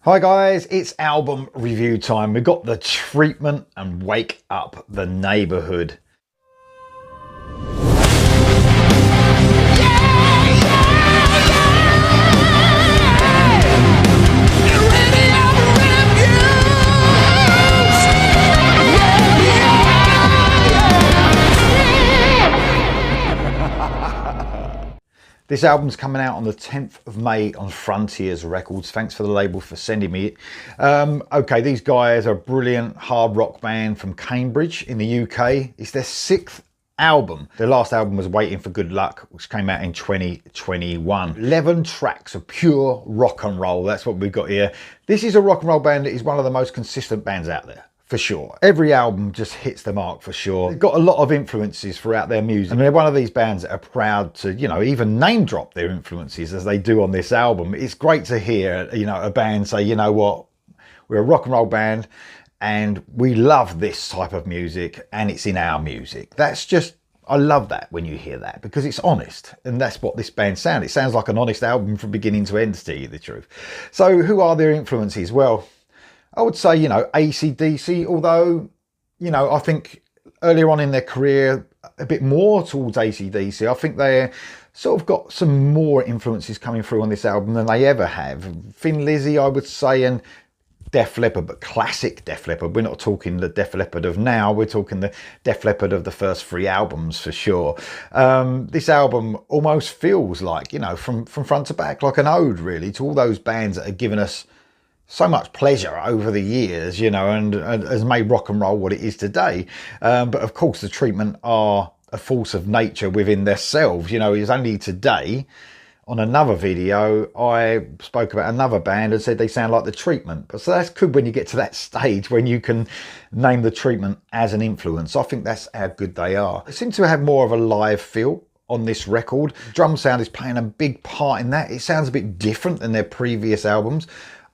Hi guys, it's album review time. We've got The Treatment and Wake Up the Neighbourhood. This album's coming out on the 10th of May on Frontiers Records. Thanks for the label for sending me it. Okay, these guys are a brilliant hard rock band from Cambridge in the UK. It's their 6th album. Their last album was Waiting for Good Luck, which came out in 2021. 11 tracks of pure rock and roll. That's what we've got here. This is a rock and roll band that is one of the most consistent bands out there. For sure. Every album just hits the mark for sure. They've got a lot of influences throughout their music. And they're one of these bands that are proud to, even name drop their influences as they do on this album. It's great to hear, a band say, you know what, we're a rock and roll band and we love this type of music and it's in our music. That's just, I love that when you hear that because it's honest. And that's what this band sounds. It sounds like an honest album from beginning to end, to tell you the truth. So who are their influences? Well, I would say, AC/DC, although, I think earlier on in their career, a bit more towards AC/DC. I think they sort of got some more influences coming through on this album than they ever have. Thin Lizzy, I would say, and Def Leppard, but classic Def Leppard. We're not talking the Def Leppard of now, we're talking the Def Leppard of the first 3 albums for sure. This album almost feels like, from front to back, like an ode really to all those bands that have given us so much pleasure over the years, and has made rock and roll what it is today. But of course, The Treatment are a force of nature within themselves. It's only today on another video, I spoke about another band and said they sound like The Treatment. But so that's good when you get to that stage when you can name The Treatment as an influence. I think that's how good they are. They seem to have more of a live feel on this record. Drum sound is playing a big part in that. It sounds a bit different than their previous albums.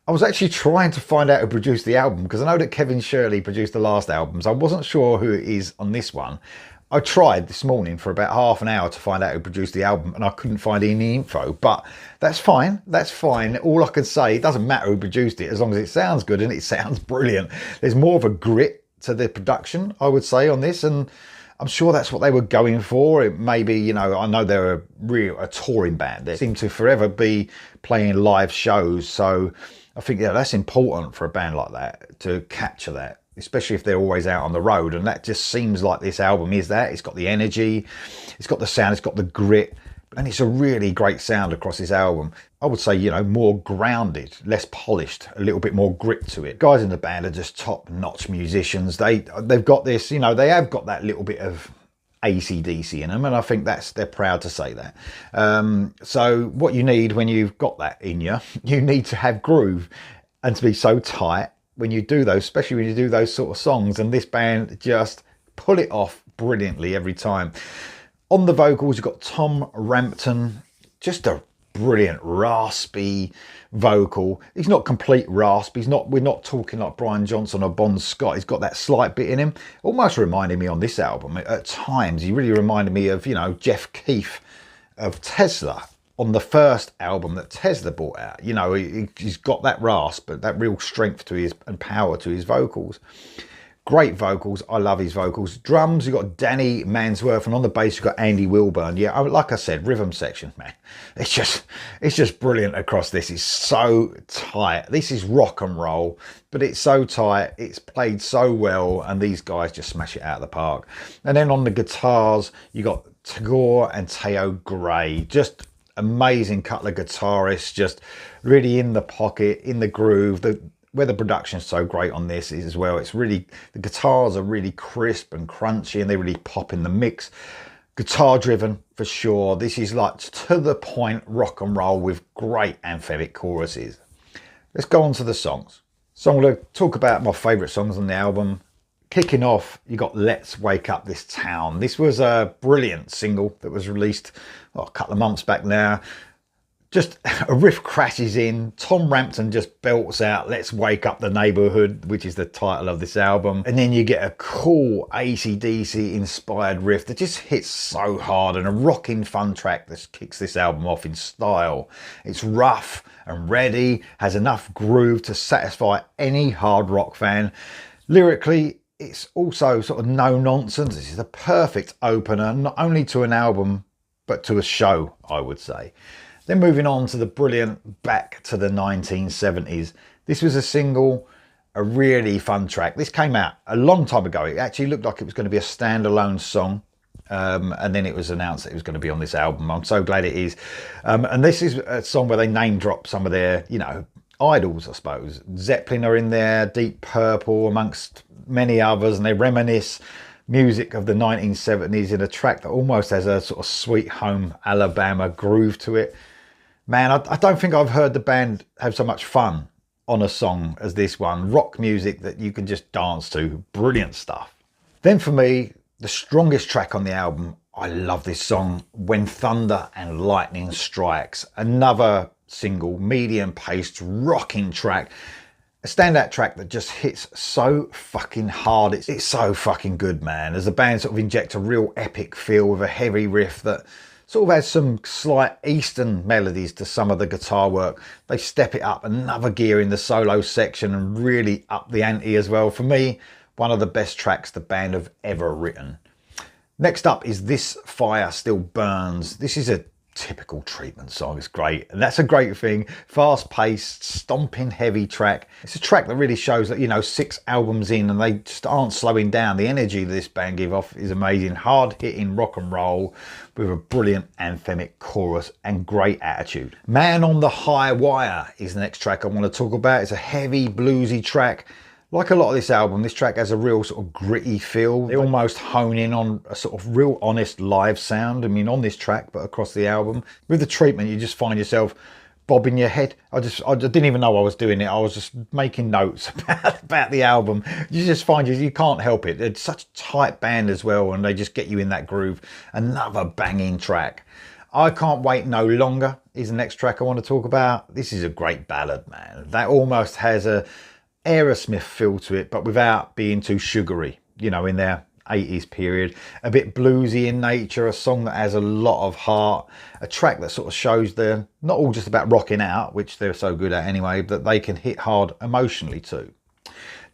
I was actually trying to find out who produced the album because I know that Kevin Shirley produced the last albums. I wasn't sure who it is on this one. I tried this morning for about half an hour to find out who produced the album and I couldn't find any info, but that's fine. That's fine. All I can say, it doesn't matter who produced it as long as it sounds good and it sounds brilliant. There's more of a grit to the production, I would say, on this, and I'm sure that's what they were going for. It may be, I know they're a touring band. They seem to forever be playing live shows, so I think, that's important for a band like that, to capture that, especially if they're always out on the road. And that just seems like this album is that. It's got the energy, it's got the sound, it's got the grit, and it's a really great sound across this album. I would say, more grounded, less polished, a little bit more grit to it. Guys in the band are just top-notch musicians. They've got this, they have got that little bit of AC/DC in them, and I think they're proud to say that. So what you need when you've got that in you need to have groove and to be so tight when you do those, especially when you do those sort of songs, and this band just pull it off brilliantly every time. On the vocals, you've got Tom Rampton, just a brilliant raspy vocal. He's not complete rasp. We're not talking like Brian Johnson or Bon Scott. He's got that slight bit in him. Almost reminded me on this album. At times, he really reminded me of, Jeff Keith of Tesla on the first album that Tesla brought out. He's got that rasp, but that real strength to his and power to his vocals. Great vocals. I love his vocals. Drums, you've got Danny Mansworth, and on the bass, you've got Andy Wilburn. Yeah, like I said, rhythm section, man. It's just brilliant across this. It's so tight. This is rock and roll, but it's so tight. It's played so well, and these guys just smash it out of the park. And then on the guitars, you got Tagore and Teo Gray. Just amazing couple of guitarists, just really in the pocket, in the groove. Where the production's so great on this is as well, it's really, the guitars are really crisp and crunchy and they really pop in the mix. Guitar driven for sure. This is like to the point rock and roll with great anthemic choruses. Let's go on to the songs. So I'm going to talk about my favourite songs on the album. Kicking off, you got Let's Wake Up This Town. This was a brilliant single that was released a couple of months back now. Just a riff crashes in, Tom Rampton just belts out Let's Wake Up the Neighbourhood, which is the title of this album, and then you get a cool AC/DC inspired riff that just hits so hard, and a rocking fun track that kicks this album off in style. It's rough and ready, has enough groove to satisfy any hard rock fan. Lyrically, it's also sort of no nonsense. This is the perfect opener, not only to an album, but to a show, I would say. Then moving on to the brilliant Back to the 1970s. This was a single, a really fun track. This came out a long time ago. It actually looked like it was going to be a standalone song. And then it was announced that it was going to be on this album. I'm so glad it is. And this is a song where they name drop some of their, you know, idols, I suppose. Zeppelin are in there, Deep Purple, amongst many others, and they reminisce music of the 1970s in a track that almost has a sort of Sweet Home Alabama groove to it. Man, I don't think I've heard the band have so much fun on a song as this one. Rock music that you can just dance to. Brilliant stuff. Then for me, the strongest track on the album, I love this song, When Thunder and Lightning Strikes. Another single, medium-paced, rocking track. A standout track that just hits so fucking hard. It's so fucking good, man. As the band sort of inject a real epic feel with a heavy riff that sort of has some slight Eastern melodies to some of the guitar work. They step it up another gear in the solo section and really up the ante as well. For me, one of the best tracks the band have ever written. Next up is This Fire Still Burns. This is a typical Treatment song. It's great, and that's a great thing. Fast-paced, stomping, heavy track. It's a track that really shows that, you know, 6 albums in and they just aren't slowing down. The energy this band give off is amazing. Hard-hitting rock and roll with a brilliant anthemic chorus and great attitude. Man on the High Wire is the next track I want to talk about. It's a heavy, bluesy track. Like a lot of this album, this track has a real sort of gritty feel. They almost hone in on a sort of real honest live sound. I mean, on this track, but across the album. With the Treatment, you just find yourself bobbing your head. I didn't even know I was doing it. I was just making notes about the album. You just find you can't help it. It's such a tight band as well, and they just get you in that groove. Another banging track. I Can't Wait No Longer is the next track I want to talk about. This is a great ballad, man. That almost has a Aerosmith feel to it, but without being too sugary, you know, in their 80s period. A bit bluesy in nature, a song that has a lot of heart, a track that sort of shows they're not all just about rocking out, which they're so good at anyway, but they can hit hard emotionally too.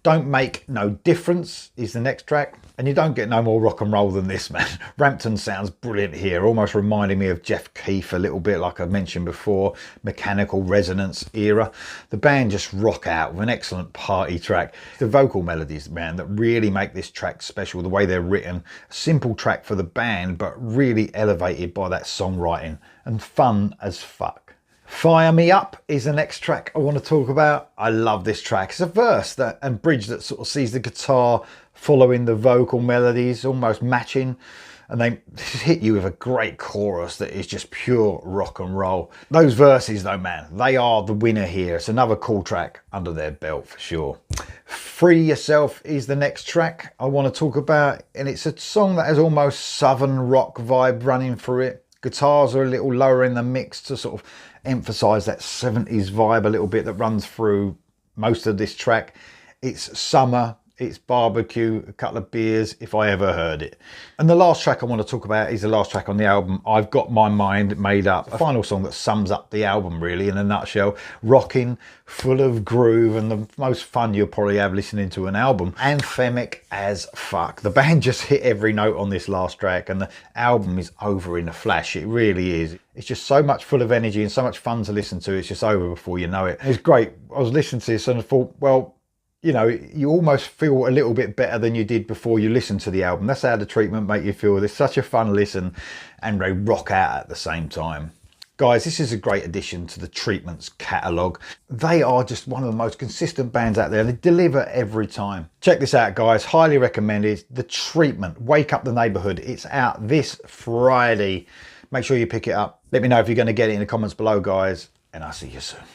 Don't Make No Difference is the next track, and you don't get no more rock and roll than this, man. Rampton sounds brilliant here, almost reminding me of Jeff Keith a little bit, like I mentioned before, Mechanical Resonance era. The band just rock out with an excellent party track. The vocal melodies, man, that really make this track special, the way they're written. A simple track for the band, but really elevated by that songwriting, and fun as fuck. Fire Me Up is the next track I want to talk about. I love this track. It's a verse and bridge that sort of sees the guitar following the vocal melodies, almost matching. And they hit you with a great chorus that is just pure rock and roll. Those verses though, man, they are the winner here. It's another cool track under their belt for sure. Free Yourself is the next track I want to talk about. And it's a song that has almost southern rock vibe running through it. Guitars are a little lower in the mix to sort of emphasize that 70s vibe a little bit that runs through most of this track. It's summer, it's barbecue, a couple of beers, if I ever heard it. And the last track I want to talk about is the last track on the album, I've Got My Mind Made Up. A final song that sums up the album really in a nutshell. Rocking, full of groove, and the most fun you'll probably have listening to an album. Anthemic as fuck. The band just hit every note on this last track, and the album is over in a flash. It really is. It's just so much full of energy and so much fun to listen to. It's just over before you know it. It's great. I was listening to this and I thought, well, you know, you almost feel a little bit better than you did before you listened to the album. That's how the Treatment make you feel. It's such a fun listen, and they rock out at the same time. Guys, this is a great addition to the Treatment's catalogue. They are just one of the most consistent bands out there. They deliver every time. Check this out, guys. Highly recommended. The Treatment, Wake Up the Neighbourhood. It's out this Friday. Make sure you pick it up. Let me know if you're going to get it in the comments below, guys, and I'll see you soon.